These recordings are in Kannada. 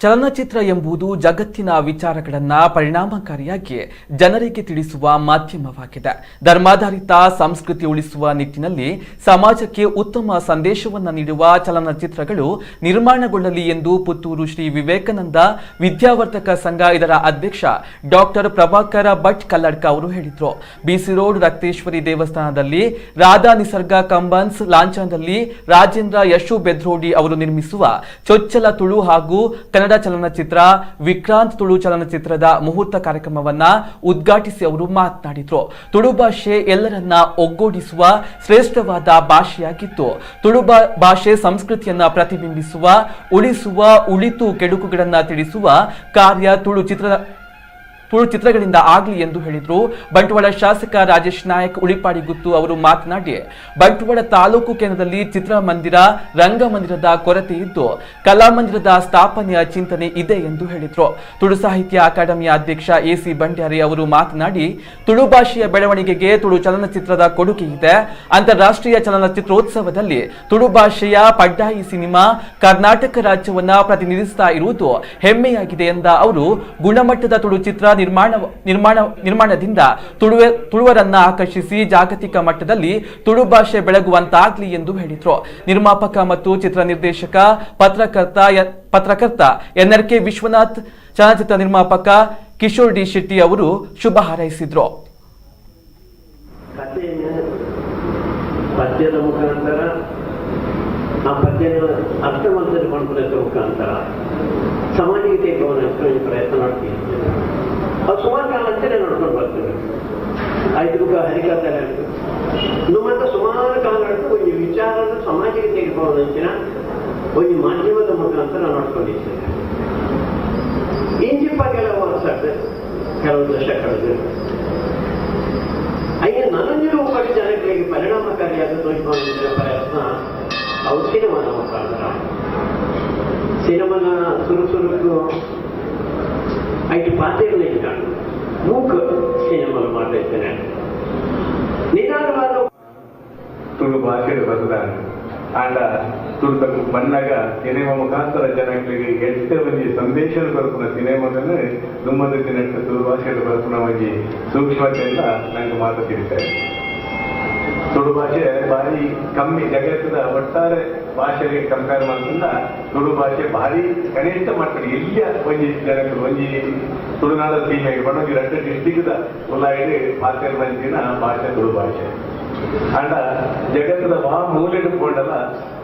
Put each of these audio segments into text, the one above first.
ಚಲನಚಿತ್ರ ಎಂಬುದು ಜಗತ್ತಿನ ವಿಚಾರಗಳನ್ನು ಪರಿಣಾಮಕಾರಿಯಾಗಿ ಜನರಿಗೆ ತಿಳಿಸುವ ಮಾಧ್ಯಮವಾಗಿದೆ. ಧರ್ಮಾಧಾರಿತ ಸಂಸ್ಕೃತಿ ಉಳಿಸುವ ನಿಟ್ಟಿನಲ್ಲಿ ಸಮಾಜಕ್ಕೆ ಉತ್ತಮ ಸಂದೇಶವನ್ನು ನೀಡುವ ಚಲನಚಿತ್ರಗಳು ನಿರ್ಮಾಣಗೊಳ್ಳಲಿ ಎಂದು ಪುತ್ತೂರು ಶ್ರೀ ವಿವೇಕಾನಂದ ವಿದ್ಯಾವರ್ಧಕ ಸಂಘ ಇದರ ಅಧ್ಯಕ್ಷ ಡಾಕ್ಟರ್ ಪ್ರಭಾಕರ ಭಟ್ ಕಲ್ಲಡ್ಕ ಅವರು ಹೇಳಿದರು. ಬಿಸಿ ರೋಡ್ ರಕ್ತೇಶ್ವರಿ ದೇವಸ್ಥಾನದಲ್ಲಿ ರಾಧಾ ನಿಸರ್ಗ ಕಂಬನ್ಸ್ ಲಾಂಛನದಲ್ಲಿ ರಾಜೇಂದ್ರ ಯಶು ಬೆದ್ರೋಡಿ ಅವರು ನಿರ್ಮಿಸುವ ಚೊಚ್ಚಲ ತುಳು ಹಾಗೂ ಕನ್ನಡ ಚಲನಚಿತ್ರ ವಿಕ್ರಾಂತ್ ತುಳು ಚಲನಚಿತ್ರದ ಮುಹೂರ್ತ ಕಾರ್ಯಕ್ರಮವನ್ನ ಉದ್ಘಾಟಿಸಿ ಅವರು ಮಾತನಾಡಿದರು. ತುಳು ಭಾಷೆ ಎಲ್ಲರನ್ನ ಒಗ್ಗೂಡಿಸುವ ಶ್ರೇಷ್ಠವಾದ ಭಾಷೆಯಾಗಿತ್ತು. ತುಳು ಭಾಷೆ ಸಂಸ್ಕೃತಿಯನ್ನ ಪ್ರತಿಬಿಂಬಿಸುವ, ಉಳಿಸುವ, ಉಳಿತು ಕೆಡುಕುಗಳನ್ನ ತಿಳಿಸುವ ಕಾರ್ಯ ತುಳು ಚಿತ್ರಗಳಿಂದ ಆಗಲಿ ಎಂದು ಹೇಳಿದರು. ಬಂಟ್ವಾಳ ಶಾಸಕ ರಾಜೇಶ್ ನಾಯಕ್ ಉಳಿಪಾಡಿಗುತ್ತು ಅವರು ಮಾತನಾಡಿ, ಬಂಟ್ವಾಳ ತಾಲೂಕು ಕೇಂದ್ರದಲ್ಲಿ ಚಿತ್ರಮಂದಿರ, ರಂಗಮಂದಿರದ ಕೊರತೆ ಇದ್ದು ಕಲಾಮಂದಿರದ ಸ್ಥಾಪನೆಯ ಚಿಂತನೆ ಇದೆ ಎಂದು ಹೇಳಿದರು. ತುಳು ಸಾಹಿತ್ಯ ಅಕಾಡೆಮಿಯ ಅಧ್ಯಕ್ಷ ಎಸಿ ಬಂಡ್ಯಾರಿ ಅವರು ಮಾತನಾಡಿ, ತುಳು ಭಾಷೆಯ ಬೆಳವಣಿಗೆಗೆ ತುಳು ಚಲನಚಿತ್ರದ ಕೊಡುಗೆ ಇದೆ. ಅಂತಾರಾಷ್ಟ್ರೀಯ ಚಲನಚಿತ್ರೋತ್ಸವದಲ್ಲಿ ತುಳು ಭಾಷೆಯ ಪಡ್ಡಾಯಿ ಸಿನಿಮಾ ಕರ್ನಾಟಕ ರಾಜ್ಯವನ್ನ ಪ್ರತಿನಿಧಿಸ್ತಾ ಇರುವುದು ಹೆಮ್ಮೆಯಾಗಿದೆ ಎಂದ ಅವರು, ಗುಣಮಟ್ಟದ ತುಳು ಚಿತ್ರ ನಿರ್ಮಾಣದಿಂದ ತುಳುವರನ್ನ ಆಕರ್ಷಿಸಿ ಜಾಗತಿಕ ಮಟ್ಟದಲ್ಲಿ ತುಳು ಭಾಷೆ ಬೆಳಗುವಂತಾಗಲಿ ಎಂದು ಹೇಳಿದರು. ನಿರ್ಮಾಪಕ ಮತ್ತು ಚಿತ್ರ ನಿರ್ದೇಶಕ ಪತ್ರಕರ್ತ ಎನ್ಆರ್ಕೆ ವಿಶ್ವನಾಥ್, ಚಲನಚಿತ್ರ ನಿರ್ಮಾಪಕ ಕಿಶೋರ್ ಡಿ ಶೆಟ್ಟಿ ಅವರು ಶುಭ ಹಾರೈಸಿದರು. ಪದ್ಯದ ಮುಖಾಂತರ ಆ ಪದ್ಯದ ಅರ್ಥವಂತರ ಮಾಡುವುದರ ಮುಖಾಂತರ ಸಮಾಜಕ್ಕೆ ಪ್ರಯತ್ನ ಮಾಡ್ತೀವಿ. ಅದು ಸುಮಾರು ಕಾಲ ಅಂತಲೇ ನೋಡ್ಕೊಂಡು ಬರ್ತೇವೆ. ಐದು ಹರಿಕತೆ ನಮ್ಮಂತ ಸುಮಾರು ಕಾಲಗಳಂತೂ ಒಂದು ವಿಚಾರನ ಸಮಾಜಕ್ಕೆ ತೆಗೆದುಕೊಳ್ಳೋದಂಚಿನ ಒಂದು ಮಾಧ್ಯಮದ ಮುಖಾಂತರ ನೋಡ್ಕೊಂಡಿದ್ದೇವೆ. ಇಂಜಿಪ್ಪ ಕೆಲವು ವರ್ಷ ಕೆಲವು ದಶಕಗಳು ಅಯ್ಯ ನನಂಜಿರುವ ಬಗ್ಗೆ ಜನಗಳಿಗೆ ಪರಿಣಾಮಕಾರಿಯಾದ ತೋರಿಸಿಕೊಂಡಿದ್ದ ಪ್ರಯತ್ನ ಅವು ಸಿನಿಮಾದ ಮುಖಾಂತರ. ಸಿನಿಮಾನ ಸುರುಕು ಐದು ಪಾತ್ರಗಳಿಂದ ಮೂಕ ಸಿನಿಮಾ ಮಾಡ್ತಾ ಇದ್ದೇನೆ. ನಿಧಾನವಾದ ತುಳು ಭಾಷೆಗೆ ಬರ್ತದೆ ಆಂಡ ತುಳು ಬಂದಾಗ ಸಿನಿಮಾ ಮುಖಾಂತರ ಜನಗಳಿಗೆ ಎಷ್ಟೇ ಒಂದು ಸಂದೇಶ ಬರ್ಪುನ ಸಿನಿಮಾದಲ್ಲಿ ದುಮ್ಮದಕ್ಕೆ ತುಳು ಭಾಷೆಗೆ ಬರ್ಪುನ ಒಂದು ಸೂಕ್ಷ್ಮತೆಯಿಂದ ನಂಗೆ ಮಾತು ತಿಳಿತಾರೆ. ತುಳು ಭಾಷೆ ಭಾರಿ ಕಮ್ಮಿ, ಜಗತ್ತಿನ ಒಟ್ಟಾರೆ ಭಾಷೆಗೆ ಕಂಪೇರ್ ಮಾಡೋದ್ರಿಂದ ತುಳು ಭಾಷೆ ಭಾರಿ ಕನಿಷ್ಠ ಮಟ್ಟದಲ್ಲಿ ಎಲ್ಲಿಯ ಒಂಜಿ ಜನಗಳು ಒಂಜಿ ತುಳುನಾಡ ಸೀಮೆಗೆ ಬಣ್ಣಿ 2 ಡಿಸ್ಟಿಕ್ದ ಉಲ್ಲಾಯಿಡಿ ಪಾತ್ರ ಮಂದಿನ ಭಾಷೆ ತುಳು ಭಾಷೆ ಅಂಡ ಜಗತ್ತಿನ ಮೂಲೆ ಇಟ್ಕೊಂಡಲ್ಲ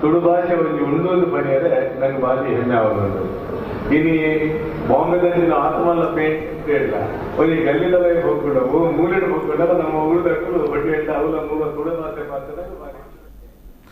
ತುಳು ಭಾಷೆ ಒಂದು ಉಂಡೊಂದು ಪಡೆಯರೆ ನಂಗೆ ಭಾರಿ ಹೆಮ್ಮೆ ಆಗೋದು. ಇನ್ನು ಬಾಂಬೆದಲ್ಲಿ ನಾವು ಆತ್ಮಲ್ಲ ಪೇಂಟ್ ಇಲ್ಲ ಒಂದು ಗಲ್ಲಿದವೇ ಹೋಗ್ಬಿಡ ಮೂಲೆ ಹೋಗ್ಬಿಡಲ್ಲ ನಮ್ಮ ಊರದಕ್ಕೂ ಬಡ್ಡಿ ಅಂತ ಅವಲ ಮೂಲ ತುಳು ಭಾಷೆ ಮಾತ್ರ